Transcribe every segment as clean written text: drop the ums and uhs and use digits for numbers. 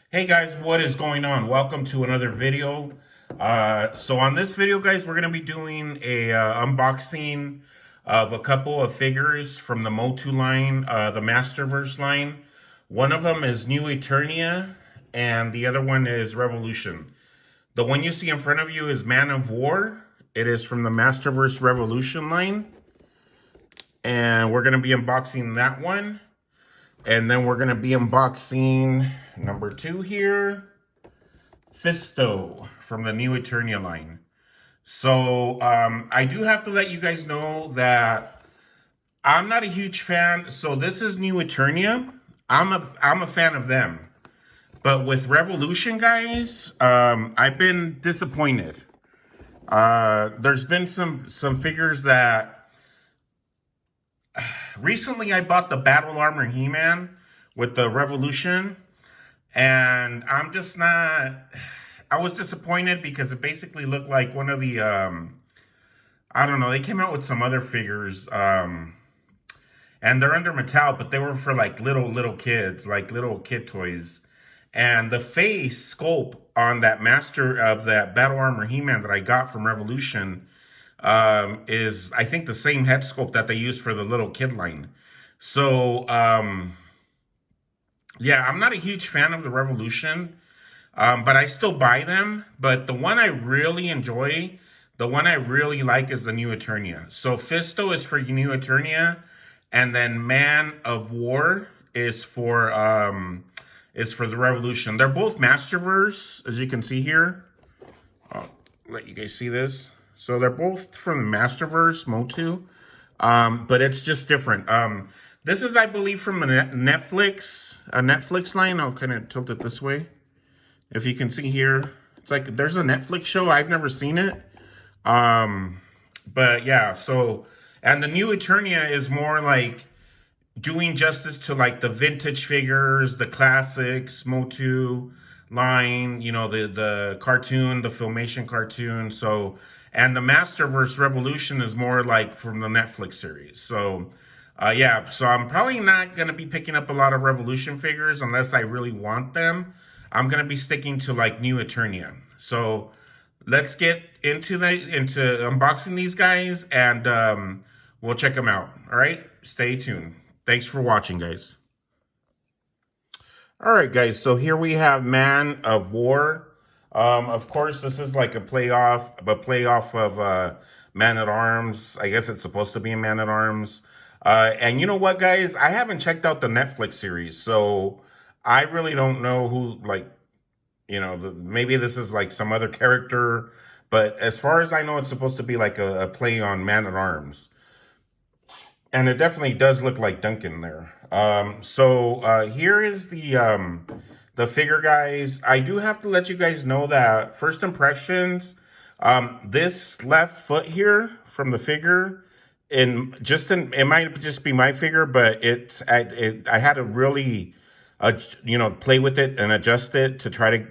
Hey guys, what is going on? Welcome to another video. So on this video, guys, we're going to be doing a unboxing of a couple of figures from the MOTU line, the Masterverse line. One of them is New Eternia, and the other one is Revolution. The one you see in front of you is Man of War. It is from the Masterverse Revolution line, and we're going to be unboxing that one. And then we're going to be unboxing number 2 here, Fisto from the New Eternia line. So I do have to let you guys know that I'm not a huge fan. So this is New Eternia. I'm a fan of them. But with Revolution, guys, I've been disappointed. There's been some figures that recently I bought the Battle Armor He-Man with the Revolution, and I'm just not, I was disappointed because it basically looked like one of the, I don't know, they came out with some other figures, and they're under Mattel, but they were for like little kids, like little kid toys. And the face sculpt on that master of that Battle Armor He-Man that I got from Revolution is, I think, the same head sculpt that they use for the little kid line. So, yeah, I'm not a huge fan of the Revolution, but I still buy them. But the one I really enjoy, the one I really like is the New Eternia. So Fisto is for New Eternia, and then Man of War is for the Revolution. They're both Masterverse, as you can see here. I'll let you guys see this. So they're both from the Masterverse, MOTU, but it's just different. This is, I believe, from a Netflix line. I'll kind of tilt it this way. If you can see here, it's like there's a Netflix show. I've never seen it. But yeah, so, and the New Eternia is more like doing justice to like the vintage figures, the classics, MOTU line, you know, the cartoon, the Filmation cartoon. So, and the Masterverse Revolution is more like from the Netflix series. So, yeah, so I'm probably not going to be picking up a lot of Revolution figures unless I really want them. I'm going to be sticking to like New Eternia. So let's get into unboxing these guys, and we'll check them out. All right, stay tuned. Thanks for watching, guys. All right, guys, so here we have Man of War. Of course, this is like a playoff of Man at Arms. I guess it's supposed to be a Man at Arms. And you know what, guys? I haven't checked out the Netflix series, so I really don't know who, like, you know, maybe this is like some other character. But as far as I know, it's supposed to be like a play on Man at Arms. And it definitely does look like Duncan there. So here is the figure, guys. I do have to let you guys know that first impressions, this left foot here from the figure, it might just be my figure, but I had to really play with it and adjust it to try to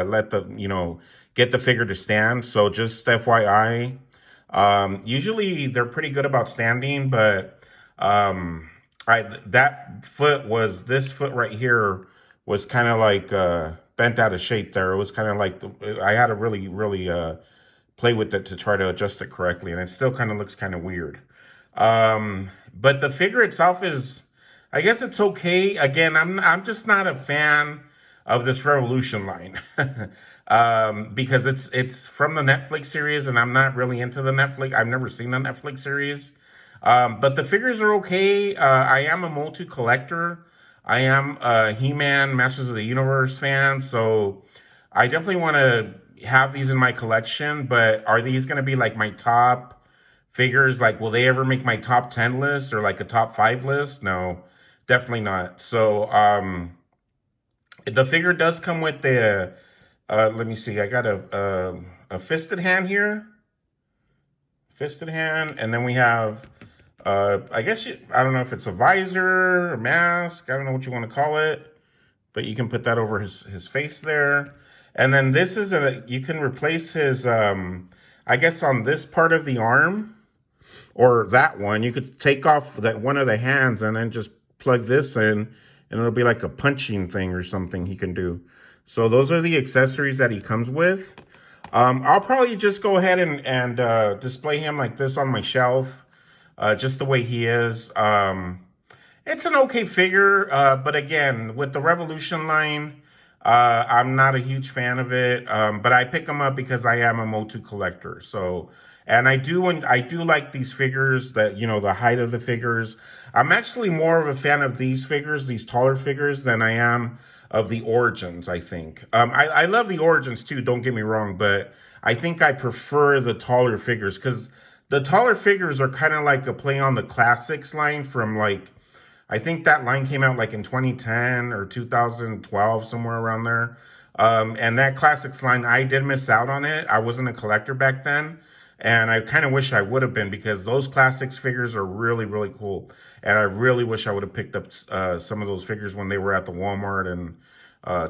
let the get the figure to stand. So just FYI. Usually they're pretty good about standing, but this foot right here was kind of like bent out of shape there. It was kind of like I had to really play with it to try to adjust it correctly, and it still kind of looks kind of weird. But the figure itself is, I guess it's okay. Again, I'm just not a fan of this Revolution line. Because it's from the Netflix series, and I'm not really into the Netflix. I've never seen the Netflix series. But the figures are okay. I am a MOTU collector. I am a He-Man, Masters of the Universe fan, so I definitely want to have these in my collection. But are these going to be like my top figures? Like, will they ever make my top 10 list or like a top 5 list? No, definitely not. So, the figure does come with the, let me see, I got a fisted hand here. Fisted hand, and then we have, I don't know if it's a visor, a mask, I don't know what you want to call it, but you can put that over his face there. And then this is you can replace his, I guess on this part of the arm, or that one, you could take off that one of the hands and then just plug this in, and it'll be like a punching thing or something he can do. So those are the accessories that he comes with. I'll probably just go ahead and display him like this on my shelf, just the way he is. It's an okay figure, but again, with the Revolution line, I'm not a huge fan of it. But I pick them up because I am a MOTU collector. So, and I do like these figures that, you know, the height of the figures. I'm actually more of a fan of these figures, these taller figures, than I am of the Origins, I think. I love the Origins too, don't get me wrong, but I think I prefer the taller figures because the taller figures are kind of like a play on the Classics line from like, I think that line came out like in 2010 or 2012, somewhere around there. And that Classics line, I did miss out on it. I wasn't a collector back then. And I kind of wish I would have been because those Classics figures are really, really cool. And I really wish I would have picked up some of those figures when they were at the Walmart and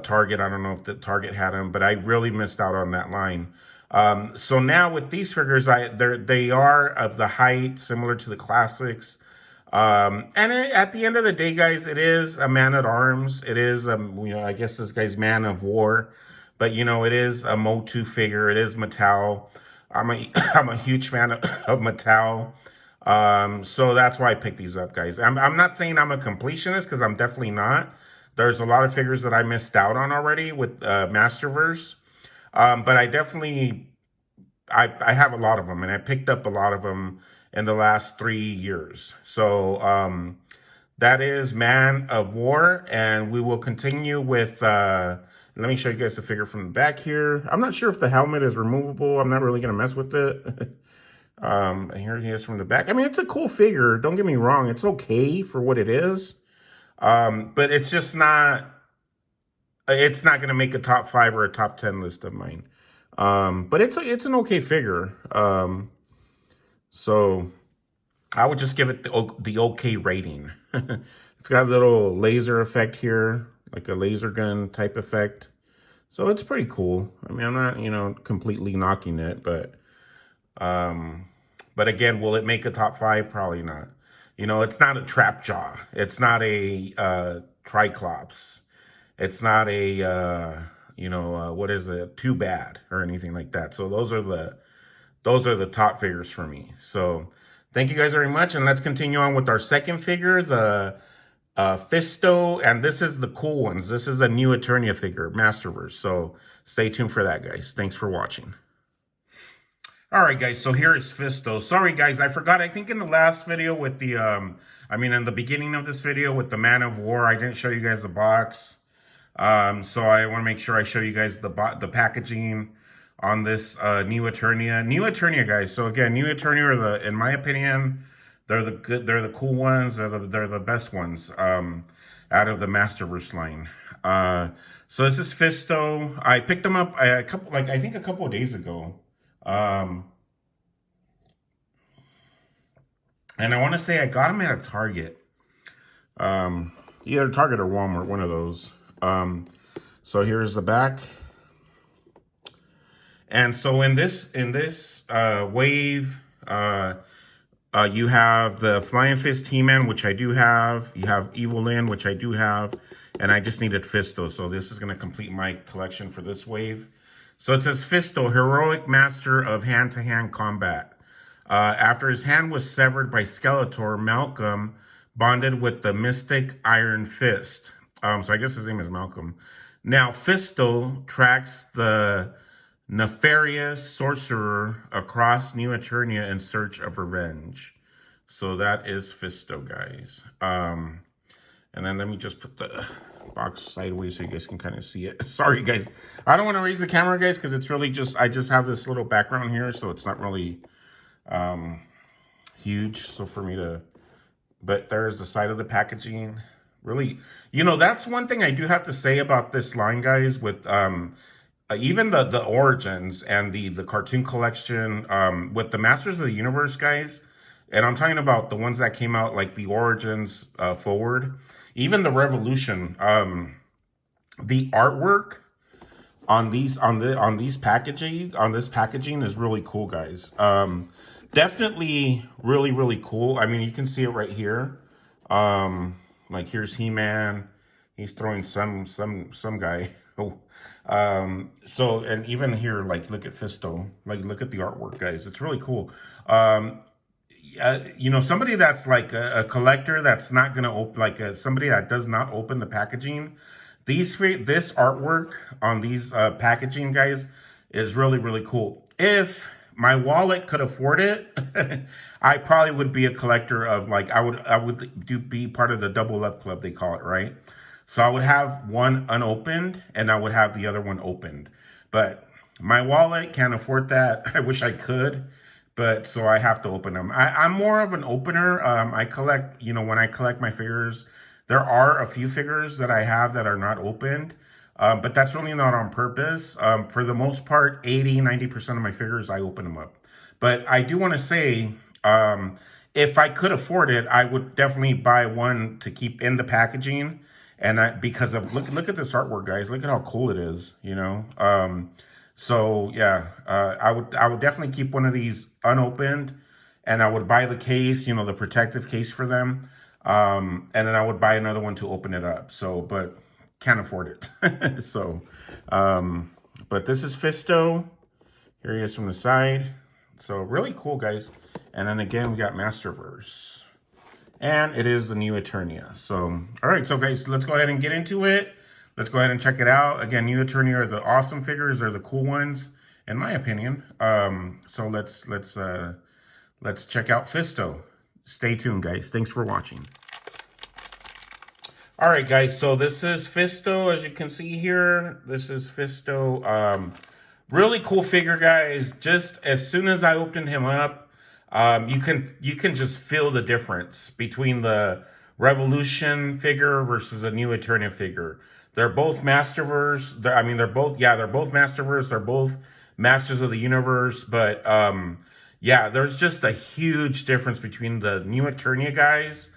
Target. I don't know if the Target had them, but I really missed out on that line. So now with these figures, they are of the height similar to the Classics. At the end of the day, guys, it is a man at arms. It is, you know, I guess this guy's man of war, but you know, it is a MOTU figure. It is Mattel. I'm a huge fan of Mattel. So that's why I picked these up, guys. I'm not saying I'm a completionist because I'm definitely not. There's a lot of figures that I missed out on already with Masterverse. But I definitely, I have a lot of them and I picked up a lot of them in the last 3 years. So that is Man of War, and we will continue with, let me show you guys the figure from the back here. I'm not sure if the helmet is removable. I'm not really going to mess with it. And here he is from the back. I mean, it's a cool figure. Don't get me wrong. It's okay for what it is. But it's just not, it's not going to make a top 5 or a top 10 list of mine. But it's an okay figure. So I would just give it the okay rating. It's got a little laser effect here, like a laser gun type effect. So it's pretty cool. I mean, I'm not, you know, completely knocking it, but again, will it make a top 5? Probably not. You know, it's not a trap jaw. It's not a Triclops. It's not a you know, what is it? Too Bad or anything like that. So those are the top figures for me. So thank you guys very much. And let's continue on with our second figure, the Fisto. And this is the cool ones. This is a new Eternia figure, Masterverse. So stay tuned for that, guys. Thanks for watching. All right, guys. So here is Fisto. Sorry, guys. I forgot. I think in the last video with the, in the beginning of this video with the Man of War, I didn't show you guys the box. So I want to make sure I show you guys the packaging on this new Eternia. New Eternia, guys. So again, new Eternia are in my opinion, they're the cool ones. They're the best ones out of the Masterverse line. So this is Fisto. I picked them up I think a couple of days ago. And I want to say I got them at a Target. Either Target or Walmart, one of those. So here's the back. And so in this wave, you have the Flying Fist He-Man, which I do have. You have Evil Lyn, which I do have. And I just needed Fisto. So this is going to complete my collection for this wave. So it says Fisto, heroic master of hand-to-hand combat. After his hand was severed by Skeletor, Malcolm bonded with the mystic Iron Fist. So I guess his name is Malcolm. Now, Fisto tracks the nefarious sorcerer across New Eternia in search of revenge. So that is Fisto, guys. And then let me just put the box sideways so you guys can kind of see it. Sorry, guys. I don't want to raise the camera, guys, because it's really just, I just have this little background here, so it's not really huge. So for me to, but there's the side of the packaging. Really, you know, that's one thing I do have to say about this line, guys, with even the Origins and the cartoon collection, with the Masters of the Universe, guys, and I'm talking about the ones that came out like the Origins forward, even the Revolution, the artwork on this packaging is really cool, guys. Definitely really, really cool. I mean, you can see it right here. Like here's He-Man. He's throwing some guy. So, and even here, like, look at Fisto. Like, look at the artwork, guys. It's really cool. You know, somebody that's like a collector that's not going to open, like somebody that does not open the packaging. This artwork on these packaging, guys, is really, really cool. If my wallet could afford it, I probably would be a collector of, like, I would be part of the double up club, they call it, right? So I would have one unopened and I would have the other one opened. But my wallet can't afford that. I wish I could, but so I have to open them. I'm more of an opener. I collect, you know, when I collect my figures, there are a few figures that I have that are not opened, but that's really not on purpose. For the most part, 90% of my figures, I open them up. But I do want to say, if I could afford it, I would definitely buy one to keep in the packaging. And because of, look at this artwork, guys. Look at how cool it is, you know. So yeah, I would definitely keep one of these unopened, and I would buy the case, you know, the protective case for them. And then I would buy another one to open it up. So, but can't afford it. So, but this is Fisto. Here he is from the side. So really cool, guys. And then again, we got Masterverse. And it is the new Eternia. So, all right. So, guys, let's go ahead and get into it. Let's go ahead and check it out. Again, new Eternia are the awesome figures. They're the cool ones, in my opinion. So let's check out Fisto. Stay tuned, guys. Thanks for watching. All right, guys. So this is Fisto, as you can see here. This is Fisto. Really cool figure, guys. Just as soon as I opened him up, you can just feel the difference between the Revolution figure versus a new Eternia figure. They're both Masterverse. They're both Masterverse. They're both Masters of the Universe. But yeah, there's just a huge difference between the new Eternia guys,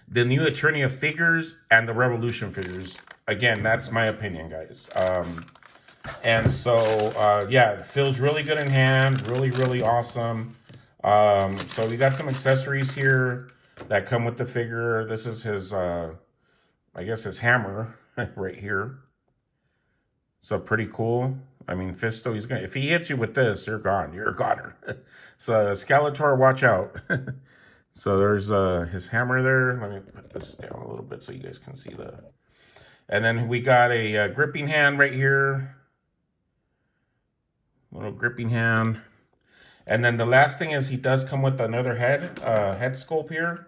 the new Eternia figures, and the Revolution figures. Again, that's my opinion, guys. And so yeah, it feels really good in hand. Really, really awesome. So we got some accessories here that come with the figure. This is his, I guess his hammer right here. So pretty cool. I mean, Fisto, if he hits you with this, you're gone. You're a goner. So Skeletor, watch out. So there's his hammer there. Let me put this down a little bit so you guys can see the. And then we got a gripping hand right here. Little gripping hand. And then the last thing is he does come with another head sculpt here.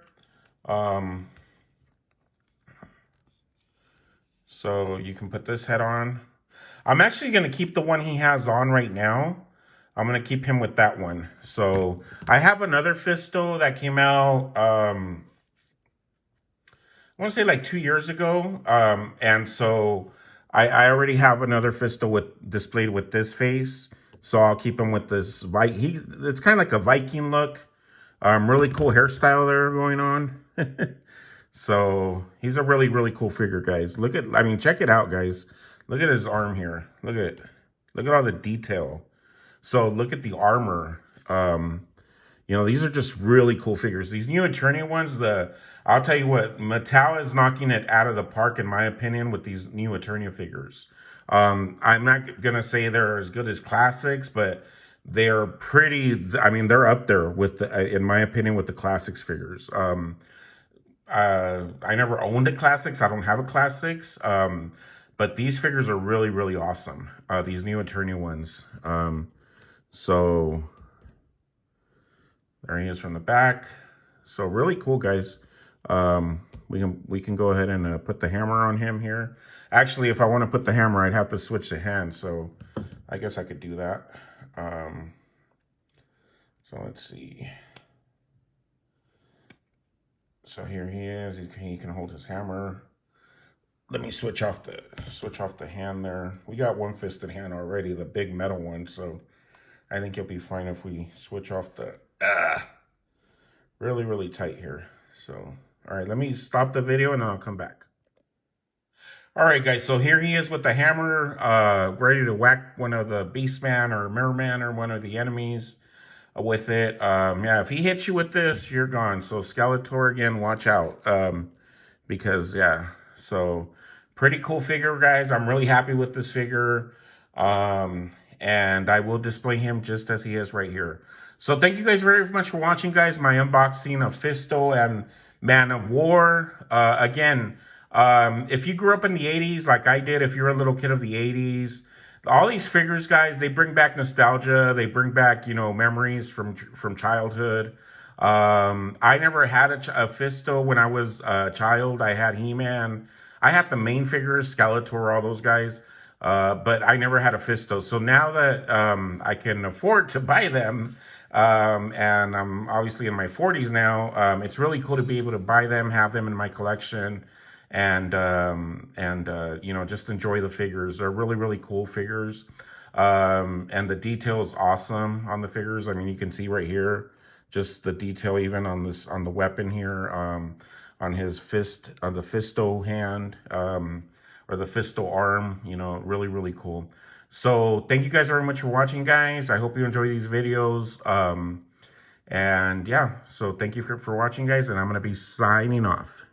So you can put this head on. I'm actually going to keep the one he has on right now. I'm going to keep him with that one. So I have another Fisto that came out, I want to say like 2 years ago. And so I already have another Fisto displayed with this face. So I'll keep him with this. It's kind of like a Viking look. Really cool hairstyle there going on. So he's a really, really cool figure, guys. Check it out, guys. Look at his arm here. Look at all the detail. So look at the armor. You know, these are just really cool figures. These new Eternia ones, I'll tell you what, Mattel is knocking it out of the park, in my opinion, with these new Eternia figures. I'm not going to say they're as good as classics, but they're pretty, they're up there with, in my opinion, with the classics figures. I never owned a classics. I don't have a classics. But these figures are really, really awesome. These new Eternia ones. So there he is from the back. So really cool, guys. We can go ahead and put the hammer on him here. Actually, if I want to put the hammer, I'd have to switch the hand. So I guess I could do that. So let's see. So here he is. He can hold his hammer. Let me switch off the hand there. We got one fisted hand already, the big metal one. So I think it'll be fine if we switch off the really, really tight here. So all right, let me stop the video and then I'll come back. All right, guys, so here he is with the hammer, ready to whack one of the Beastman or Merman or one of the enemies with it. Yeah, if he hits you with this, you're gone. So Skeletor, again, watch out. Because, yeah, so Pretty cool figure, guys. I'm really happy with this figure. Um, and I will display him just as he is right here. So thank you guys very much for watching, guys. My unboxing of Fisto and Man of War. Again, if you grew up in the 80s like I did, if you're a little kid of the 80s, all these figures, guys, they bring back nostalgia. They bring back, memories from childhood. I never had a Fisto when I was a child. I had He-Man. I had the main figures, Skeletor, all those guys. But I never had a Fisto. So now that I can afford to buy them, and I'm obviously in my 40s now, it's really cool to be able to buy them, have them in my collection, and just enjoy the figures. They're really, really cool figures. And the detail is awesome on the figures. I mean, you can see right here, just the detail even on the weapon here, on his fist, on the Fisto hand, or the Fisto arm, really, really cool. So thank you guys very much for watching, guys. I hope you enjoy these videos. And yeah, so thank you for watching, guys, and I'm going to be signing off.